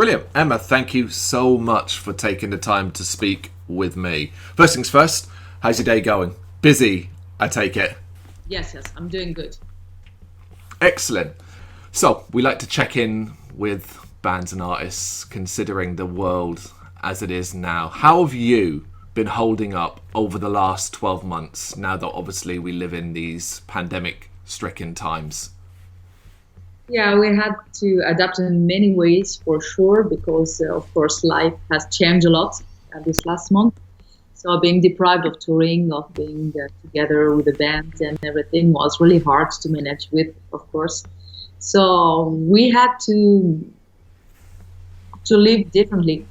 Brilliant. Emma, thank you so much for taking the time to speak with me. First things first, how's your day going? Busy, I take it. Yes, I'm doing good. Excellent. So, we like to check in with bands and artists considering the world as it is now. How have you been holding up over the last 12 months, now that obviously we live in these pandemic-stricken times? Yeah, we had to adapt in many ways for sure, because of course life has changed a lot this last month. So being deprived of touring, of being together with the band and everything was really hard to manage with, of course. So we had to live differently.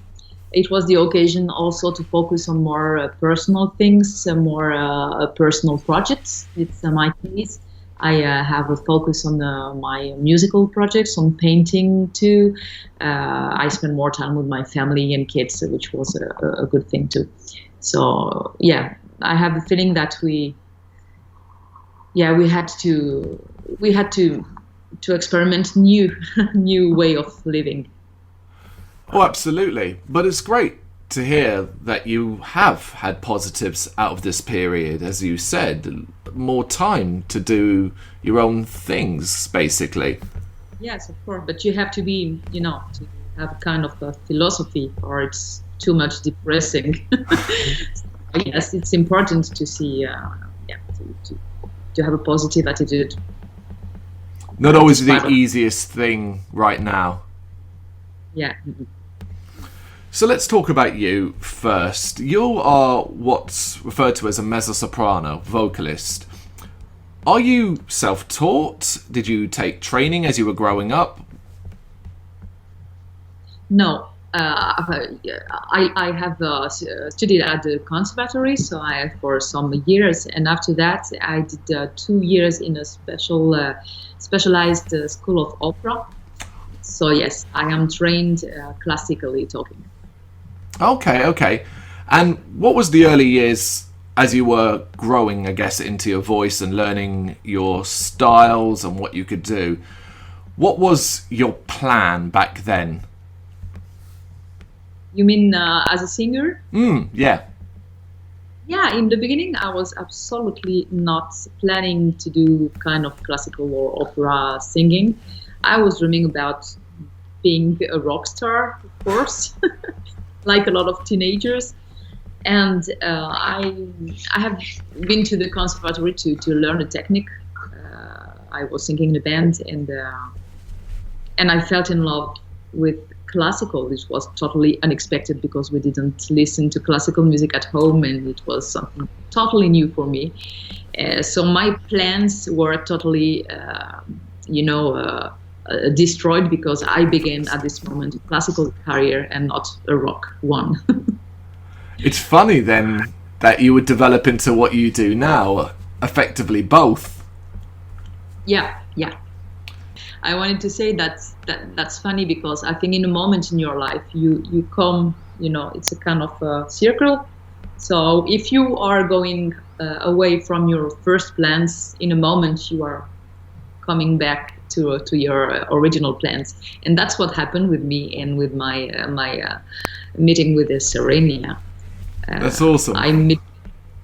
It was the occasion also to focus on more personal things, more personal projects. It's my case. I have a focus on my musical projects, on painting too. I spend more time with my family and kids, which was a good thing too. So yeah, I have the feeling that we had to experiment new way of living. Oh, absolutely. But it's great to hear that you have had positives out of this period, as you said, more time to do your own things, basically. Yes, of course, but you have to be, to have kind of a philosophy, or it's too much depressing. Yes, it's important to see, to have a positive attitude. Not always the easiest thing right now. Yeah. So let's talk about you first. You are what's referred to as a mezzo-soprano vocalist. Are you self-taught? Did you take training as you were growing up? No. I have studied at the conservatory, so I for some years, and after that I did 2 years in a specialized school of opera. So yes, I am trained classically talking. Okay. And what was the early years as you were growing, I guess, into your voice and learning your styles and what you could do? What was your plan back then? You mean as a singer? Yeah. Yeah, in the beginning I was absolutely not planning to do kind of classical or opera singing. I was dreaming about being a rock star, of course, like a lot of teenagers. And I have been to the conservatory to learn the technique. I was singing in a band, and I felt in love with classical. This was totally unexpected because we didn't listen to classical music at home, and it was something totally new for me. So my plans were totally, destroyed because I began at this moment a classical career and not a rock one. It's funny then that you would develop into what you do now, effectively both. Yeah. I wanted to say that's funny because I think in a moment in your life you come, it's a kind of a circle. So if you are going away from your first plans, in a moment you are coming back to your original plans, and that's what happened with me and with my meeting with the Sirenia. That's awesome.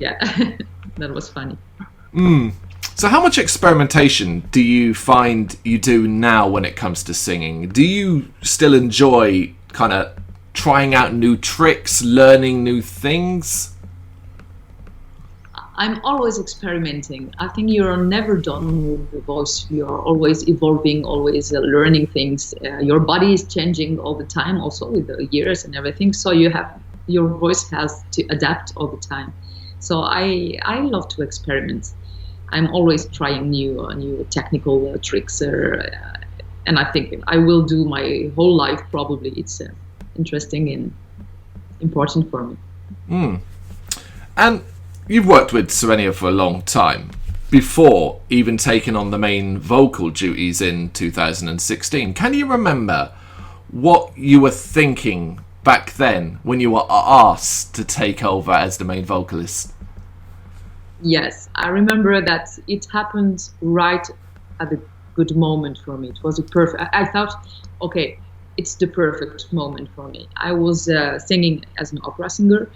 That was funny. So how much experimentation do you find you do now when it comes to singing? Do you still enjoy kind of trying out new tricks, learning new things? I'm always experimenting. I think you're never done with the voice. You're always evolving, always learning things. Your body is changing all the time, also with the years and everything. So your voice has to adapt all the time. So I love to experiment. I'm always trying new technical tricks, and I think I will do my whole life probably. It's interesting and important for me. And you've worked with Sirenia for a long time, before even taking on the main vocal duties in 2016. Can you remember what you were thinking back then when you were asked to take over as the main vocalist? Yes, I remember that it happened right at a good moment for me. It was a perfect. I thought, okay, it's the perfect moment for me. I was singing as an opera singer,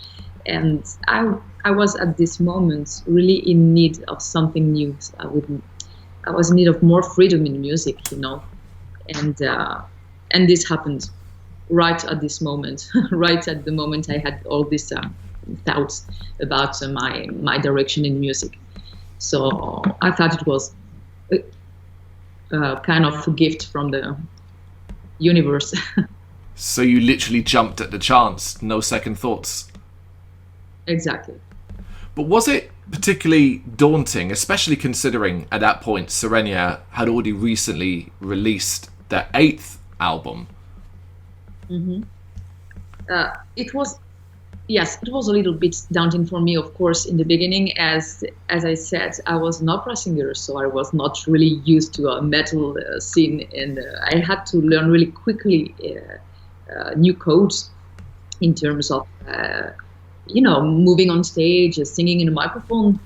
and I was at this moment really in need of something new. So I was in need of more freedom in music, you know, and this happened right at this moment, right at the moment I had all these doubts about my direction in music. So I thought it was kind of a gift from the universe. So you literally jumped at the chance, no second thoughts. Exactly. But was it particularly daunting, especially considering at that point Sirenia had already recently released their 8th album? Mm-hmm. It was a little bit daunting for me, of course, in the beginning. As I said, I was an opera singer, so I was not really used to a metal scene, and I had to learn really quickly new codes in terms of moving on stage, singing in a microphone.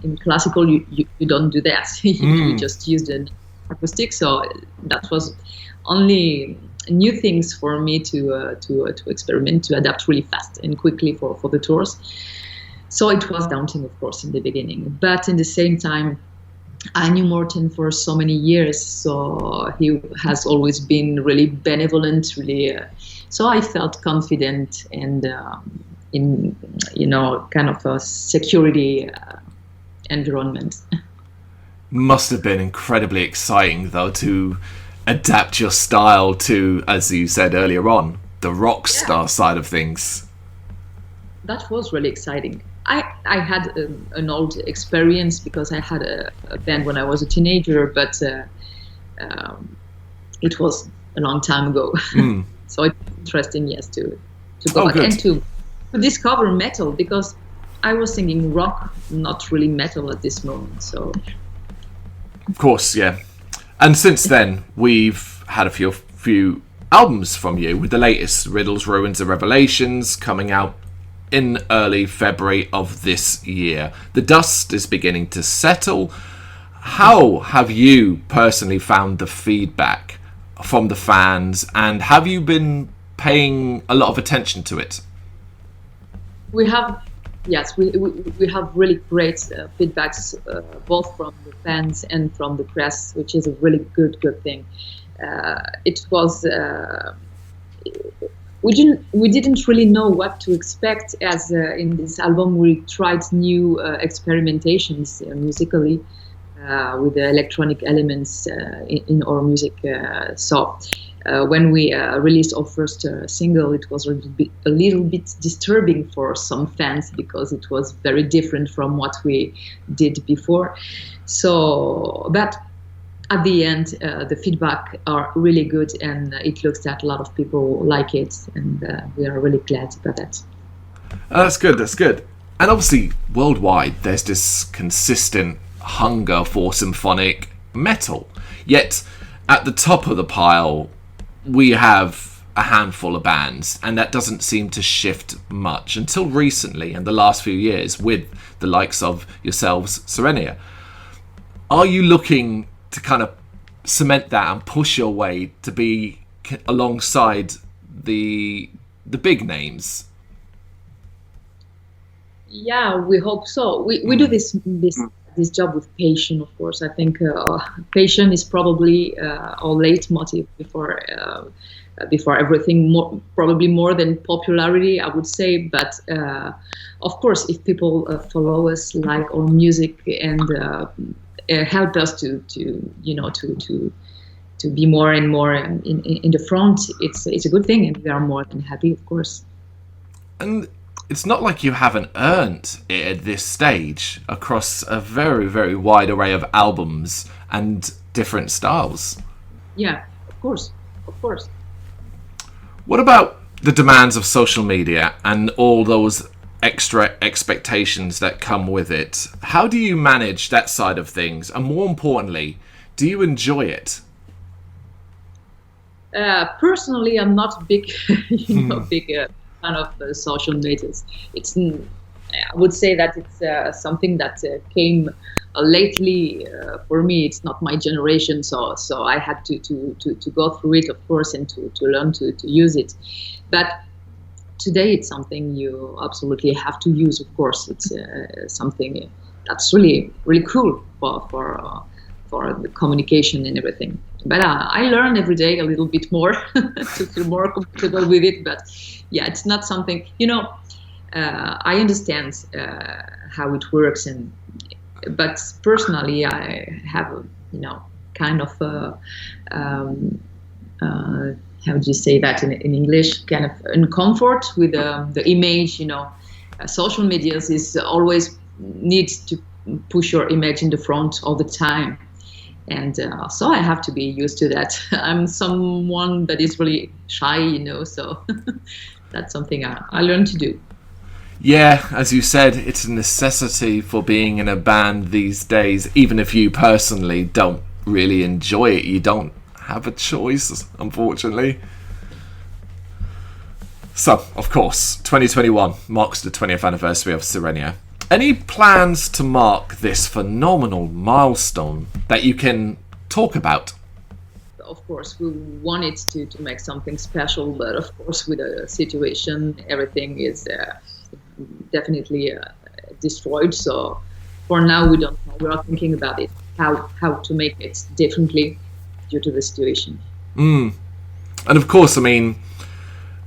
In classical, you don't do that. You just use the acoustic. So that was only new things for me to experiment, to adapt really fast and quickly for the tours. So it was daunting, of course, in the beginning. But in the same time, I knew Morten for so many years, so he has always been really benevolent, really. So I felt confident and in kind of a security environment. Must have been incredibly exciting, though, to adapt your style to, as you said earlier on, the rock star side of things. That was really exciting. I had an old experience because I had a band when I was a teenager, but it was a long time ago. So it's interesting, yes, to go back and to discover metal, because I was singing rock, not really metal at this moment. So, of course, yeah. And since then, we've had a few albums from you, with the latest, Riddles, Ruins and Revelations, coming out in early February of this year. The dust is beginning to settle. How have you personally found the feedback from the fans, and have you been paying a lot of attention to it? We have really great feedbacks, both from the fans and from the press, which is a really good thing. It was we didn't really know what to expect, as in this album we tried new experimentations musically with the electronic elements in our music. So when we released our first single, it was a little bit disturbing for some fans, because it was very different from what we did before. So, but at the end, the feedback are really good, and it looks that a lot of people like it, and we are really glad about that. That's good. And obviously, worldwide, there's this consistent hunger for symphonic metal. Yet, at the top of the pile, we have a handful of bands, and that doesn't seem to shift much until recently, in the last few years, with the likes of yourselves, Sirenia. Are you looking to kind of cement that and push your way to be alongside the big names? Yeah, we hope so. We do this job with passion, of course. I think passion is probably our leitmotiv before everything, probably more than popularity, I would say. But of course, if people follow us, like our music, and help us to be more and more in the front, it's a good thing, and we are more than happy, of course. And it's not like you haven't earned it at this stage across a very, very wide array of albums and different styles. Yeah, of course. What about the demands of social media and all those extra expectations that come with it? How do you manage that side of things? And more importantly, do you enjoy it? Personally, I'm not big, fan of social medias. I would say that it's something that came lately, for me, it's not my generation, so I had to go through it, of course, and to learn to use it. But today, it's something you absolutely have to use. Of course, it's something that's really cool for the communication and everything. But I learn every day a little bit more to feel more comfortable with it. But yeah, it's not something, I understand how it works, but personally, I have kind of how do you say that in English? Kind of uncomfort with the image. Social medias is always needs to push your image in the front all the time. And so I have to be used to that. I'm someone that is really shy, so that's something I learned to do. Yeah, as you said, it's a necessity for being in a band these days. Even if you personally don't really enjoy it, you don't have a choice, unfortunately. So, of course, 2021 marks the 20th anniversary of Sirenia. Any plans to mark this phenomenal milestone that you can talk about? Of course, we wanted to make something special, but of course, with the situation, everything is definitely destroyed. So for now, we don't know. We are thinking about it, how to make it differently due to the situation. And of course, I mean,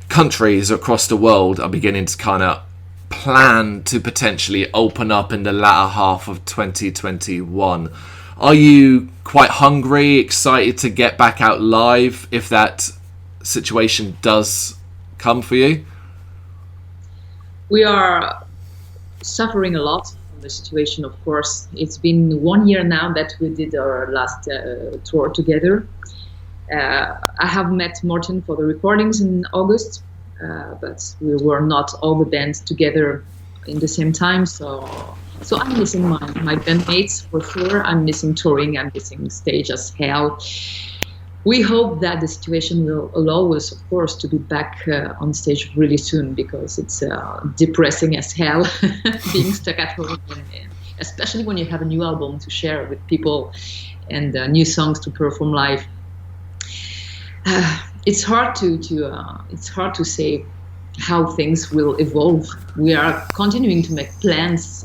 countries across the world are beginning to kind of plan to potentially open up in the latter half of 2021. Are you quite hungry, excited to get back out live if that situation does come for you? We are suffering a lot from the situation, of course. It's been 1 year now that we did our last tour together. I have met Morten for the recordings in August, but we were not all the bands together in the same time. So I'm missing my bandmates for sure. I'm missing touring. I'm missing stage as hell. We hope that the situation will allow us, of course, to be back on stage really soon, because it's depressing as hell being stuck at home, and especially when you have a new album to share with people and new songs to perform live. It's hard to say how things will evolve. We are continuing to make plans,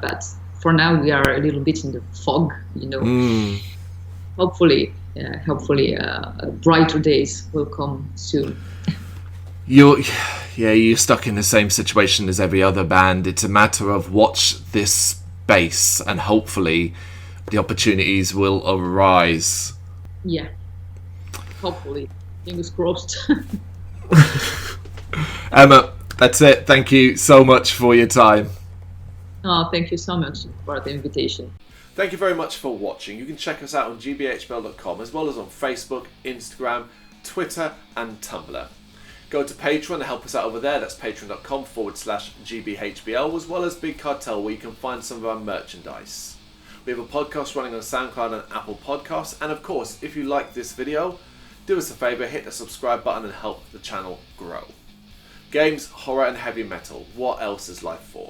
but for now we are a little bit in the fog. Hopefully, brighter days will come soon. You're stuck in the same situation as every other band. It's a matter of watch this space, and hopefully the opportunities will arise. Yeah, hopefully. Fingers crossed. Emma, that's it. Thank you so much for your time. Oh, thank you so much for the invitation. Thank you very much for watching. You can check us out on gbhbl.com, as well as on Facebook, Instagram, Twitter and Tumblr. Go to Patreon and help us out over there. That's patreon.com/gbhbl, as well as Big Cartel, where you can find some of our merchandise. We have a podcast running on SoundCloud and Apple Podcasts. And of course, if you like this video, do us a favour, hit the subscribe button and help the channel grow. Games, horror and heavy metal. What else is life for?